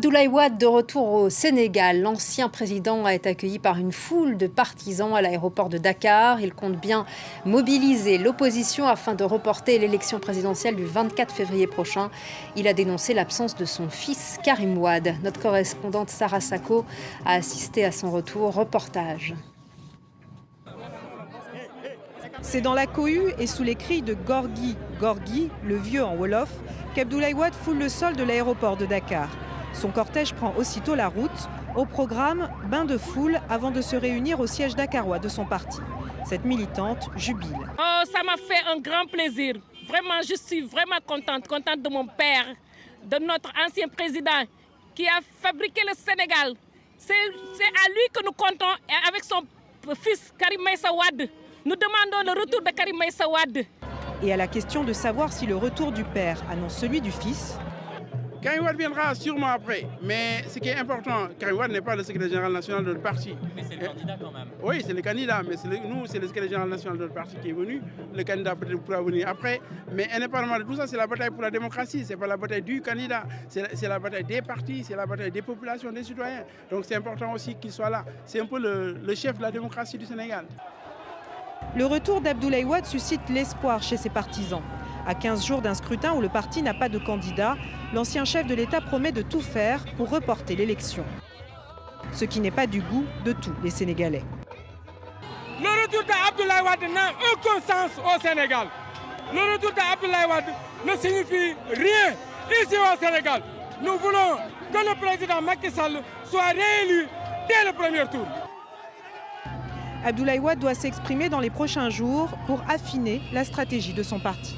Abdoulaye Wade de retour au Sénégal. L'ancien président a été accueilli par une foule de partisans à l'aéroport de Dakar. Il compte bien mobiliser l'opposition afin de reporter l'élection présidentielle du 24 février prochain. Il a dénoncé l'absence de son fils Karim Wade. Notre correspondante Sarah Sako a assisté à son retour. Reportage. C'est dans la cohue et sous les cris de Gorgui, Gorgui, le vieux en Wolof, qu'Abdoulaye Wade foule le sol de l'aéroport de Dakar. Son cortège prend aussitôt la route. Au programme, bain de foule avant de se réunir au siège dakarois de son parti. Cette militante jubile. Oh, ça m'a fait un grand plaisir. Vraiment, je suis vraiment contente de mon père, de notre ancien président qui a fabriqué le Sénégal. C'est à lui que nous comptons et avec son fils Karim Meïssa Wade. Nous demandons le retour de Karim Meïssa Wade. Et à la question de savoir si le retour du père annonce celui du fils, Karim Wade viendra sûrement après, mais ce qui est important, Karim Wade n'est pas le secrétaire général national de notre parti. Mais c'est le candidat quand même. Oui, c'est le candidat, mais nous, c'est le secrétaire général national de notre parti qui est venu. Le candidat peut-être pourra venir après, mais indépendamment de tout ça, c'est la bataille pour la démocratie, c'est pas la bataille du candidat, c'est la bataille des partis, c'est la bataille des populations, des citoyens. Donc c'est important aussi qu'il soit là. C'est un peu le chef de la démocratie du Sénégal. Le retour d'Abdoulaye Wade suscite l'espoir chez ses partisans. À 15 jours d'un scrutin où le parti n'a pas de candidat, l'ancien chef de l'État promet de tout faire pour reporter l'élection. Ce qui n'est pas du goût de tous les Sénégalais. Le retour d'Abdoulaye Wade n'a aucun sens au Sénégal. Le retour d'Abdoulaye Wade ne signifie rien ici au Sénégal. Nous voulons que le président Macky Sall soit réélu dès le premier tour. Abdoulaye Wade doit s'exprimer dans les prochains jours pour affiner la stratégie de son parti.